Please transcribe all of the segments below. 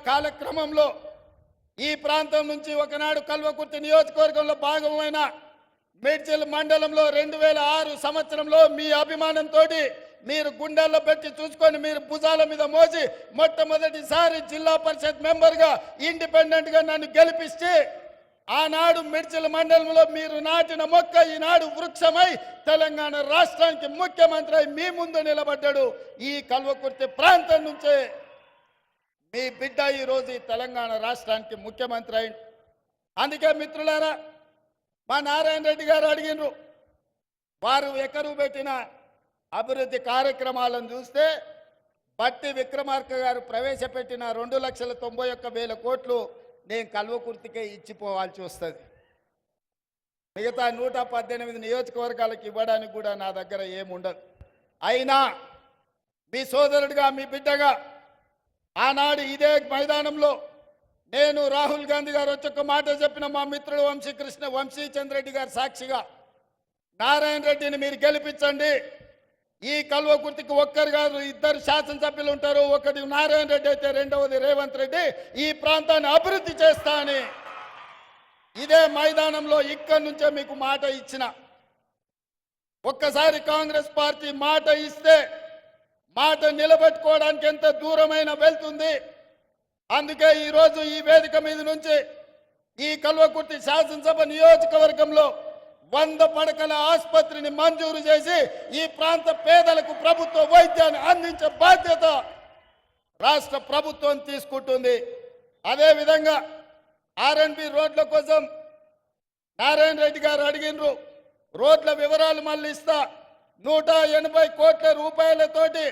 కాలక్రమంలో ఈ ప్రాంతం నుంచి ఒకనాడు కల్వకుర్తి నియోజకవర్గంలో భాగమైన మేడ్చల్ మండలంలో 2006 సంవత్సరంలో మీ అభిమానంతో మీరు గుండెల్లో పెట్టి చూసుకొని మీరు భుజాల మీద మోసి మొట్టమొదటిసారి జిల్లా పరిషత్ మెంబర్గా ఇండిపెండెంట్గా నన్ను గెలిపిస్తే ఆనాడు మేడ్చల్ మండలంలో మీరు నాటిన మొక్క ఈనాడు వృక్షమై తెలంగాణ రాష్ట్రానికి ముఖ్యమంత్రి మీ ముందు నిలబడ్డాడు. ఈ కల్వకుర్తి ప్రాంతం నుంచే మీ బిడ్డ ఈరోజు ఈ తెలంగాణ రాష్ట్రానికి ముఖ్యమంత్రి అయింది. అందుకే మిత్రులారా, మా నారాయణ రెడ్డి గారు అడిగినారు, వారు ఎకరు పెట్టిన అభివృద్ధి కార్యక్రమాలను చూస్తే బట్టి విక్రమార్క గారు ప్రవేశపెట్టిన 2,91,000 కోట్లు నేను కల్వకుర్తికే ఇచ్చిపోవాల్సి వస్తుంది. మిగతా 118 నియోజకవర్గాలకు ఇవ్వడానికి కూడా నా దగ్గర ఏముండదు. అయినా మీ సోదరుడిగా మీ బిడ్డగా ఆనాడు ఇదే మైదానంలో నేను రాహుల్ గాంధీ గారు వచ్చొక్క మాట చెప్పిన మా మిత్రుడు వంశీచంద్రెడ్డి గారు సాక్షిగా నారాయణ రెడ్డిని మీరు గెలిపించండి, ఈ కల్వకుర్తికి ఒక్కరు కాదు 2 శాసనసభ్యులు ఉంటారు, ఒకటి నారాయణ రెడ్డి అయితే రెండవది రేవంత్ రెడ్డి, ఈ ప్రాంతాన్ని అభివృద్ధి చేస్తా అని ఇదే మైదానంలో ఇక్కడి నుంచే మీకు మాట ఇచ్చిన. ఒక్కసారి కాంగ్రెస్ పార్టీ మాట ఇస్తే మాట నిలబెట్టుకోవడానికి ఎంత దూరమైనా వెళ్తుంది. అందుకే ఈరోజు ఈ వేదిక మీద నుంచి ఈ కల్వకుర్తి శాసనసభ నియోజకవర్గంలో 100 పడకల ఆసుపత్రిని మంజూరు చేసి ఈ ప్రాంత పేదలకు ప్రభుత్వ వైద్యాన్ని అందించే బాధ్యత రాష్ట్ర ప్రభుత్వం తీసుకుంటుంది. అదేవిధంగా R&B రోడ్ల కోసం నారాయణ రెడ్డి గారు అడిగినరు, రోడ్ల వివరాలు మళ్ళీ ఇస్తా. 180 కోట్ల రూపాయలతోటి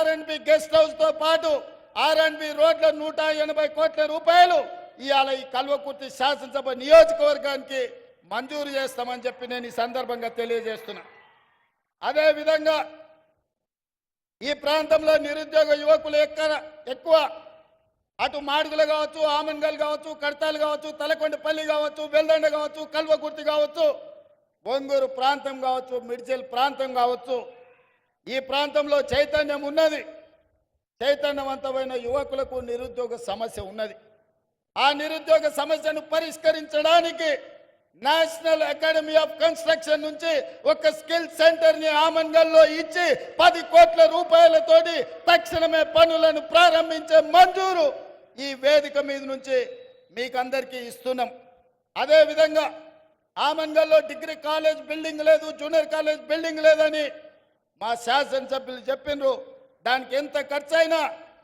R&B గెస్ట్ హౌస్తో పాటు R&B రోడ్ల 180 కోట్ల రూపాయలు ఇవాళ ఈ కల్వకుర్తి శాసనసభ నియోజకవర్గానికి మంజూరు చేస్తామని చెప్పి నేను ఈ సందర్భంగా తెలియజేస్తున్నా. అదేవిధంగా ఈ ప్రాంతంలో నిరుద్యోగ యువకులు ఎక్కువ అటు మాడుగులు కావచ్చు, ఆమన్గల్ కావచ్చు, కడతాలు కావచ్చు, తలకొండపల్లి కావచ్చు, వెల్దండ కావచ్చు, కల్వకుర్తి కావచ్చు, బొంగూరు ప్రాంతం కావచ్చు, మిడ్చల్ ప్రాంతం కావచ్చు, ఈ ప్రాంతంలో చైతన్యం ఉన్నది. చైతన్యవంతమైన యువకులకు నిరుద్యోగ సమస్య ఉన్నది. ఆ నిరుద్యోగ సమస్యను పరిష్కరించడానికి నేషనల్ అకాడమీ ఆఫ్ కన్స్ట్రక్షన్ నుంచి ఒక స్కిల్ సెంటర్ని ఆమన్గల్లో ఇచ్చి 10 కోట్ల రూపాయలతోటి తక్షణమే పనులను ప్రారంభించే మంజూరు ఈ వేదిక మీద నుంచి మీకు అందరికీ ఇస్తున్నాం. అదేవిధంగా ఆమన్గల్లో డిగ్రీ కాలేజ్ బిల్డింగ్ లేదు, జూనియర్ కాలేజ్ బిల్డింగ్ లేదని మా శాసనసభ్యులు చెప్పినారు. దానికి ఎంత ఖర్చు అయినా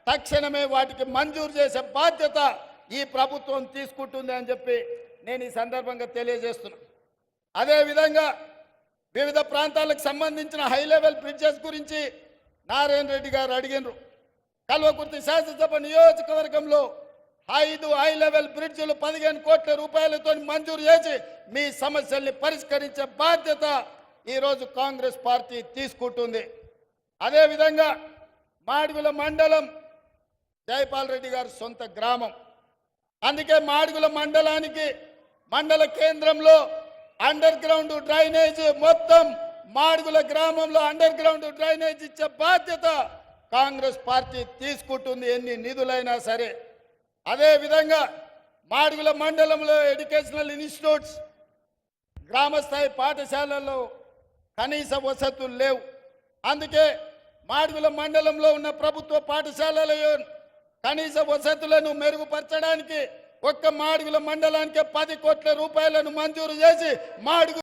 తక్షణమే వాటికి మంజూరు చేసే బాధ్యత ఈ ప్రభుత్వం తీసుకుంటుంది అని చెప్పి నేను ఈ సందర్భంగా తెలియజేస్తున్నా. అదేవిధంగా వివిధ ప్రాంతాలకు సంబంధించిన హై లెవెల్ బ్రిడ్జెస్ గురించి నారాయణ రెడ్డి గారు అడిగినారు. కల్వకుర్తి శాసనసభ నియోజకవర్గంలో 5 హై లెవెల్ బ్రిడ్జిలు 15 కోట్ల రూపాయలతో మంజూరు చేసి మీ సమస్యల్ని పరిష్కరించే బాధ్యత ఈరోజు కాంగ్రెస్ పార్టీ తీసుకుంటుంది. అదేవిధంగా మాడుగుల మండలం జైపాల్ రెడ్డి గారి సొంత గ్రామం. అందుకే మాడుగుల మండలానికి మండల కేంద్రంలో అండర్ గ్రౌండ్ డ్రైనేజ్ మొత్తం మాడుగుల గ్రామంలో అండర్ గ్రౌండ్ డ్రైనేజ్ ఇచ్చే బాధ్యత కాంగ్రెస్ పార్టీ తీసుకుంటుంది, ఎన్ని నిధులైనా సరే. అదేవిధంగా మాడుగుల మండలంలో ఎడ్యుకేషనల్ ఇన్స్టిట్యూట్స్, గ్రామస్థాయి పాఠశాలల్లో కనీస వసతులు లేవు. అందుకే మాడుగుల మండలంలో ఉన్న ప్రభుత్వ పాఠశాలలో కనీస వసతులను మెరుగుపరచడానికి ఒక్క మాడుగుల మండలానికి 10 కోట్ల రూపాయలను మంజూరు చేసి మాడుగు